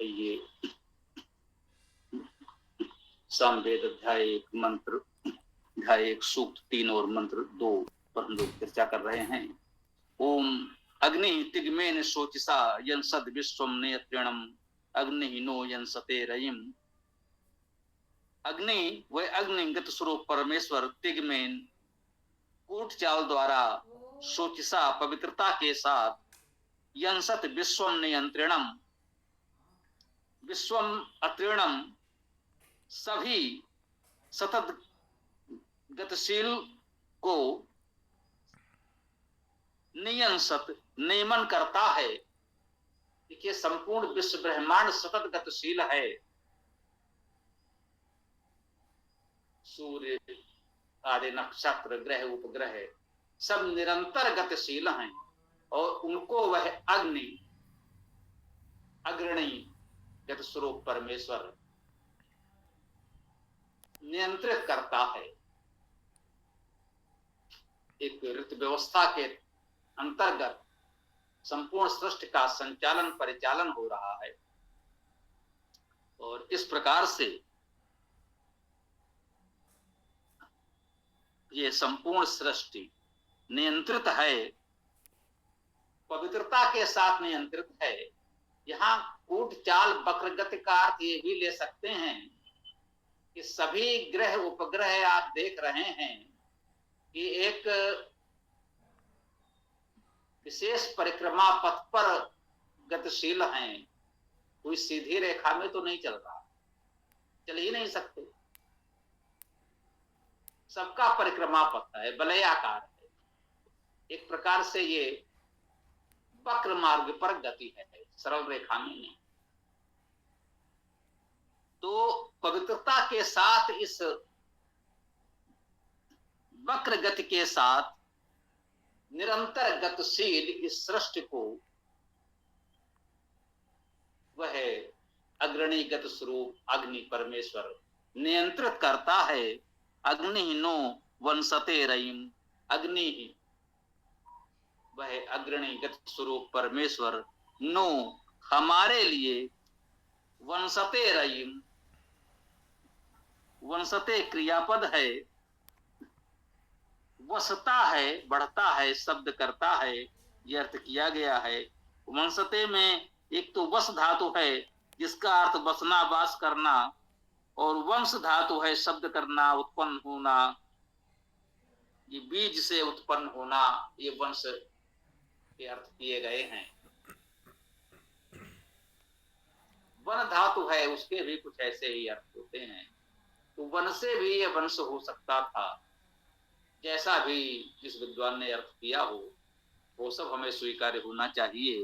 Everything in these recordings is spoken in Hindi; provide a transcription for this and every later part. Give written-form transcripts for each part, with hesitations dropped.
ये सामवेद अध्याय 1 मंत्र अध्याय 1 सूक्त 3 और मंत्र 2 पर हम लोग चर्चा कर रहे हैं। ओम अग्नि तिग्मेन शोचिसा यंसद विश्वम नेत्रिणम अग्नि नो यंसते रयिम। अग्नि वह अग्निगत स्वरूप परमेश्वर तिग्मेन कूट चाल द्वारा शोचिसा पवित्रता के साथ यंसत विश्वम नियंत्रणम विश्वम अत्रिणम सभी सतत गतिशील को नियंसत नियमन करता है। देखिए संपूर्ण विश्व ब्रह्मांड सतत गतिशील है। सूर्य आदि नक्षत्र ग्रह उपग्रह सब निरंतर गतिशील हैं और उनको वह अग्नि अग्रणी गत स्वरूप परमेश्वर नियंत्रित करता है। एक ऋतु व्यवस्था के अंतर्गत संपूर्ण सृष्टि का संचालन परिचालन हो रहा है और इस प्रकार से ये संपूर्ण सृष्टि नियंत्रित है, पवित्रता के साथ नियंत्रित है। यहाँ कूट चाल वक्रगति का अर्थ ये भी ले सकते हैं कि सभी ग्रह उपग्रह आप देख रहे हैं कि एक विशेष परिक्रमा पथ पर गतिशील हैं। कोई सीधी रेखा में तो नहीं चल रहा, चल ही नहीं सकते। सबका परिक्रमा पथ है, वलयाकार है। एक प्रकार से ये वक्र मार्ग पर गति है, सरल रेखा में नहीं। तो पवित्रता के साथ इस वक्र गति के साथ निरंतर गतिशील इस सृष्टि को वह अग्रणी गत स्वरूप अग्नि परमेश्वर नियंत्रित करता है। अग्नि नो वंसते रयिम, अग्नि ही वह अग्रणी गत स्वरूप परमेश्वर नो हमारे लिए वंसते रयिम, वंसते क्रियापद है, वसता है बढ़ता है शब्द करता है, यह अर्थ किया गया है। वंसते में एक तो वस धातु है जिसका अर्थ बसना वास करना, और वंश धातु है शब्द करना उत्पन्न होना, ये बीज से उत्पन्न होना, ये वंश के अर्थ किए गए हैं। वन धातु है उसके भी कुछ ऐसे ही अर्थ होते हैं। तो वन से भी ये वंश हो सकता था, जैसा भी जिस विद्वान ने अर्थ किया हो वो सब हमें स्वीकार्य होना चाहिए।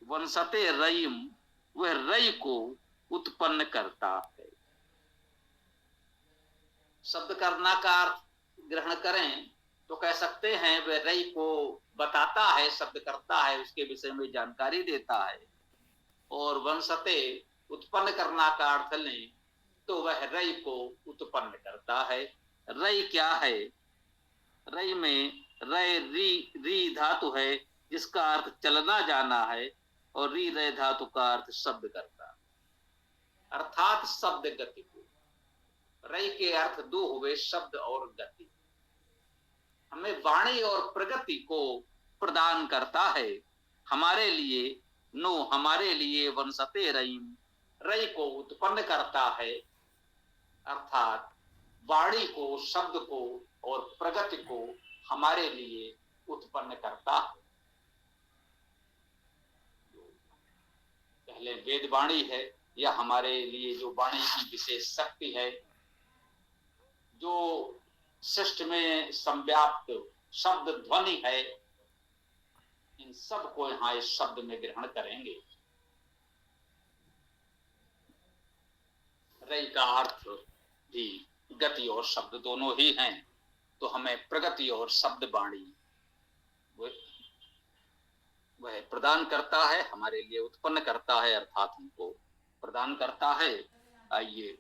वंशते रयिम, वह रय को उत्पन्न करता है। शब्द करना का अर्थ ग्रहण करें तो कह सकते हैं वह रय को बताता है, शब्द करता है, उसके विषय में जानकारी देता है। और वंशते उत्पन्न करना का अर्थ लें तो वह रय को उत्पन्न करता है। रय क्या है? रय में रय री धातु है जिसका अर्थ चलना जाना है, और री रय धातु का अर्थ शब्द करता है, अर्थात शब्द गति को। रय के अर्थ दो हुए, शब्द और गति। हमें वाणी और प्रगति को प्रदान करता है। हमारे लिए नो हमारे लिए वंशते रयिम, रय को उत्पन्न करता है, अर्थात वाणी को शब्द को और प्रगति को हमारे लिए उत्पन्न करता है। पहले वेद वाणी है या हमारे लिए जो वाणी की विशेष शक्ति है, जो सृष्टि में संव्याप्त शब्द ध्वनि है, इन सब को यहाँ इस शब्द में ग्रहण करेंगे। रय का अर्थ भी गति और शब्द दोनों ही हैं, तो हमें प्रगति और शब्द वाणी वह प्रदान करता है, हमारे लिए उत्पन्न करता है, अर्थात हमको प्रदान करता है। आइए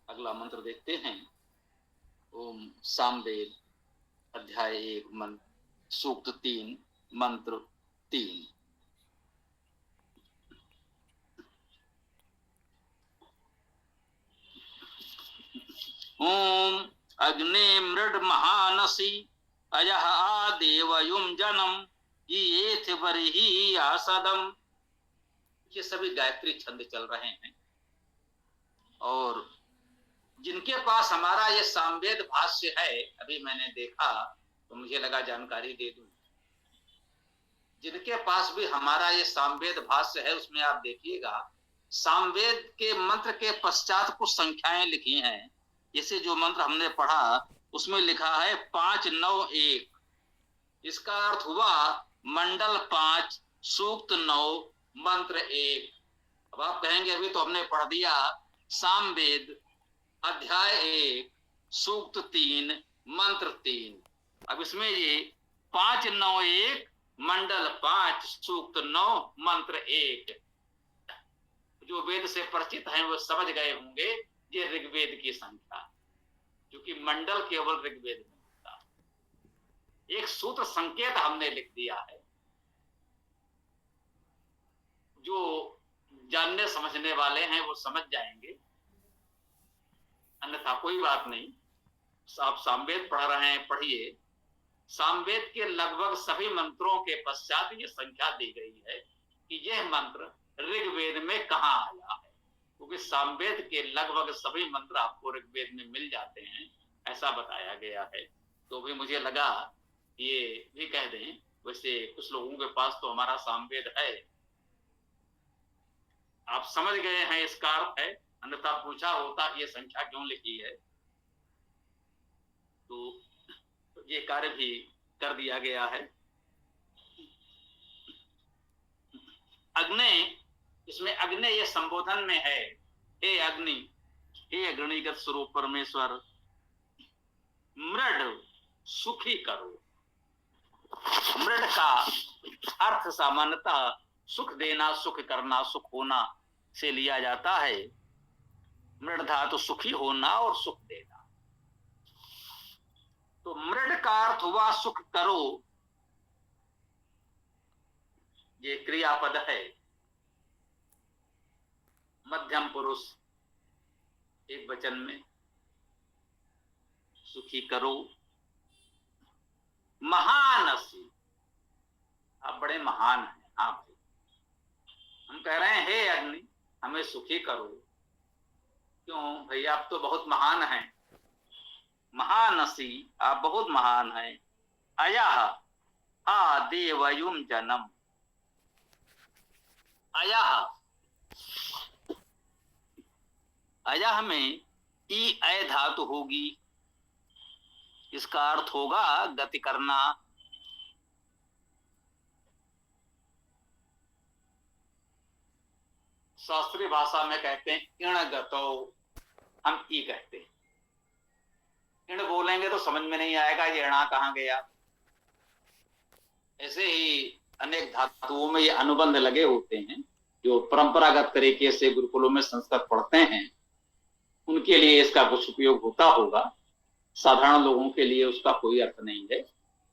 अगला मंत्र देखते हैं। ओम सामवेद अध्याय 1 सूक्त 3 मंत्र 3। ओम अग्नि मृड महानसी अयः आदेवयुम जनम येथ बरही आसदम। ये सभी गायत्री छंद चल रहे हैं और जिनके पास हमारा ये सामवेद भाष्य है, अभी मैंने देखा तो मुझे लगा जानकारी दे दूं। जिनके पास भी हमारा ये सामवेद भाष्य है उसमें आप देखिएगा सामवेद के मंत्र के पश्चात कुछ संख्याएं लिखी हैं। जैसे जो मंत्र हमने पढ़ा उसमें लिखा है 591। इसका अर्थ हुआ मंडल 5 सूक्त 9 मंत्र 1। अब आप कहेंगे अभी तो हमने पढ़ दिया सामवेद अध्याय 1 सूक्त 3 मंत्र 3। अब इसमें ये 591 मंडल 5 सूक्त 9 मंत्र 1। जो वेद से परिचित हैं वो समझ गए होंगे ये ऋग्वेद की संख्या, क्योंकि मंडल केवल ऋग्वेद में होता है। एक सूत्र संकेत हमने लिख दिया है, जो जानने समझने वाले हैं वो समझ जाएंगे, अन्यथा कोई बात नहीं। आप सामवेद पढ़ रहे हैं, पढ़िए। सामवेद के लगभग सभी मंत्रों के पश्चात ये संख्या दी गई है कि यह मंत्र ऋग्वेद में कहाँ आया है, क्योंकि सामवेद के लगभग सभी मंत्र आपको ऋग्वेद में मिल जाते हैं, ऐसा बताया गया है। तो भी मुझे लगा ये भी कह दें। वैसे कुछ लोगों के पास तो हमारा सामवेद है, आप समझ गए हैं इसका अर्थ है, अन्यथा पूछा होता कि ये संख्या क्यों लिखी है, तो ये कार्य भी कर दिया गया है। अग्नि, इसमें अग्नि ये संबोधन में है, हे अग्नि, हे अग्निगत स्वरूप परमेश्वर, मृड सुखी करो। मृड का अर्थ सामान्यतः सुख देना, सुख करना, सुख होना से लिया जाता है। मृड धातु सुखी होना और सुख देना। तो मृड का अर्थ हुआ सुख करो, ये क्रियापद है, मध्यम पुरुष एक वचन में, सुखी करो। महानसी, आप बड़े महान हैं। हाँ भाई, हम कह रहे हैं हे अग्नि हमें सुखी करो। क्यों भैया, आप तो बहुत महान हैं। महानसी, आप बहुत महान हैं। अयः आदेवयुम जनम। अयः, अयः में ई अय धातु होगी, इसका अर्थ होगा गति करना। शास्त्रीय भाषा में कहते हैं इण गतो, हम ई कहते हैं। इण बोलेंगे तो समझ में नहीं आएगा ये इणा कहाँ गया। ऐसे ही अनेक धातुओं में ये अनुबंध लगे होते हैं। जो परंपरागत तरीके से गुरुकुलों में संस्कृत पढ़ते हैं उनके लिए इसका कुछ उपयोग होता होगा, साधारण लोगों के लिए उसका कोई अर्थ नहीं है।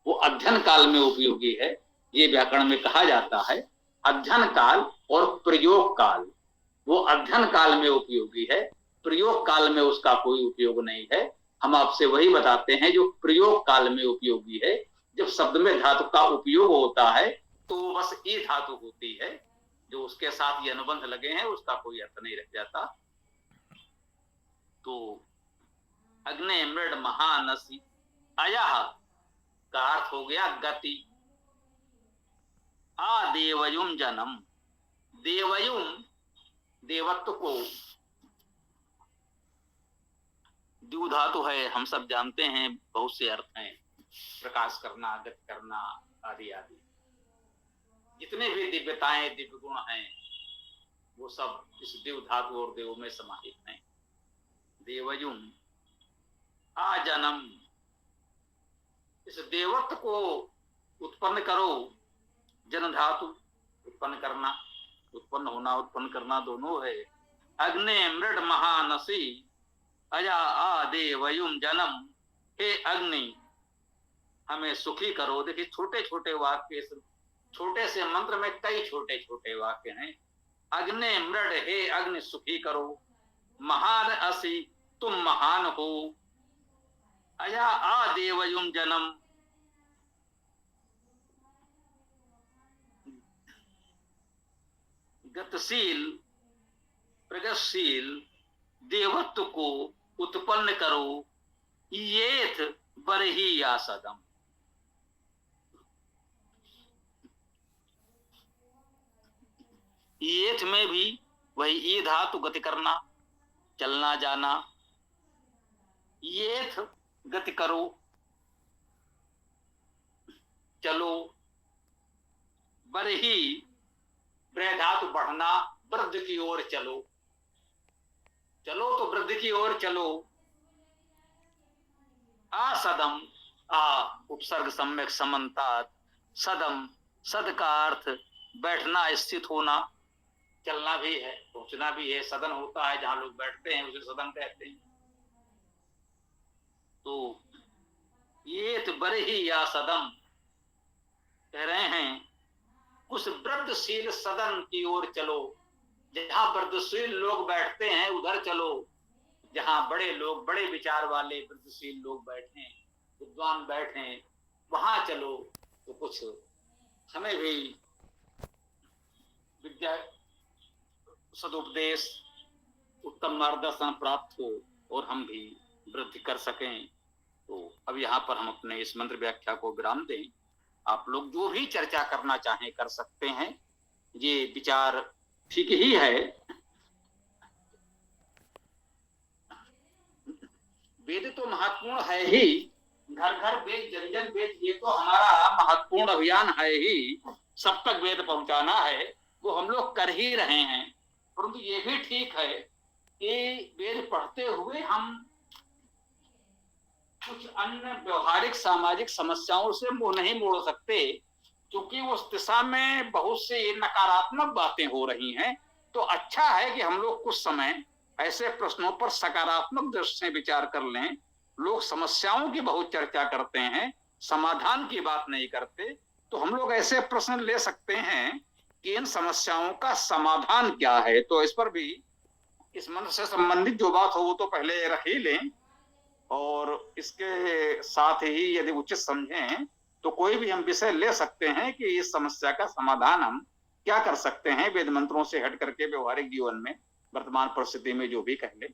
वो अध्ययन काल में उपयोगी है। ये व्याकरण में कहा जाता है अध्ययन काल और प्रयोग काल। वो अध्ययन काल में उपयोगी है, प्रयोग काल में उसका कोई उपयोग नहीं है। हम आपसे वही बताते हैं जो प्रयोग काल में उपयोगी है। जब शब्द में धातु का उपयोग होता है तो बस ई धातु होती है, जो उसके साथ ये अनुबंध लगे हैं उसका कोई अर्थ नहीं रह जाता। तो अग्नि मृड महानसी, अयः का अर्थ हो गया गति। आदेवयुम जनम, देवयुम देवत्व को द्यू धातु है, हम सब जानते हैं बहुत से अर्थ हैं, प्रकाश करना, गति करना आदि आदि। जितने भी दिव्यताएं दिव्य गुण हैं वो सब इस देव धातु और देव में समाहित हैं। देवयुम आजनम, इस देवत्व को उत्पन्न करो। जन धातु उत्पन्न करना, उत्पन्न होना, उत्पन्न करना दोनों है। अग्नि मृड महानसी अया आदेवयुम जनम, हे अग्नि हमें सुखी करो। देखिए छोटे छोटे वाक्य, छोटे से मंत्र में कई छोटे छोटे वाक्य हैं। अग्नि मृड, हे अग्नि सुखी करो। महान असी, तुम महान हो। अया आदेवयुम जन्म गतिशील प्रगतिशील देवत्व को उत्पन्न करो, येथ बरही या सदम। येथ में भी वही ये धातु गति करना, चलना जाना। येथ गति करो, चलो। बरही ब्रह धातु बढ़ना, वृद्धि की ओर चलो। चलो तो वृद्धि की ओर चलो। आसदम आ उपसर्ग सम्यक समन्तात, सदम सद का अर्थ बैठना, स्थित होना। चलना भी है, पहुंचना भी है। सदन होता है जहां लोग बैठते हैं, उसे सदन कहते हैं। तो ये तो बड़े ही या सदम कह रहे हैं, उस वृद्धशील सदन की ओर चलो। जहां वृद्धशील लोग बैठते हैं उधर चलो। जहां बड़े लोग, बड़े विचार वाले वृद्धशील लोग बैठे, विद्वान बैठे, वहां चलो। तो कुछ हमें भी विद्या, सदुपदेश, उत्तम मार्गदर्शन प्राप्त हो और हम भी वृद्धि कर सकें। तो अब यहाँ पर हम अपने इस मंत्र व्याख्या को विराम दें। आप लोग जो भी चर्चा करना चाहें कर सकते हैं। ये विचार ठीक ही है। वेद तो महत्वपूर्ण है ही, घर घर वेद, जन जन वेद, ये तो हमारा महत्वपूर्ण अभियान है ही। सब तक वेद पहुंचाना है, वो हम लोग कर ही रहे हैं। परंतु ये भी ठीक है कि वेद पढ़ते हुए हम कुछ अन्य व्यवहारिक सामाजिक समस्याओं से मुंह नहीं मोड़ सकते, क्योंकि उस दिशा में बहुत से नकारात्मक बातें हो रही हैं। तो अच्छा है कि हम लोग कुछ समय ऐसे प्रश्नों पर सकारात्मक दृष्टि से विचार कर लें। लोग समस्याओं की बहुत चर्चा करते हैं, समाधान की बात नहीं करते। तो हम लोग ऐसे प्रश्न ले सकते हैं कि इन समस्याओं का समाधान क्या है। तो इस पर भी, इस मंत्र से संबंधित जो बात हो वो तो पहले रख ही लें, और इसके साथ ही यदि उचित समझें तो कोई भी हम विषय ले सकते हैं कि इस समस्या का समाधान हम क्या कर सकते हैं वेद मंत्रों से हट करके व्यवहारिक जीवन में, वर्तमान परिस्थिति में जो भी कह ले।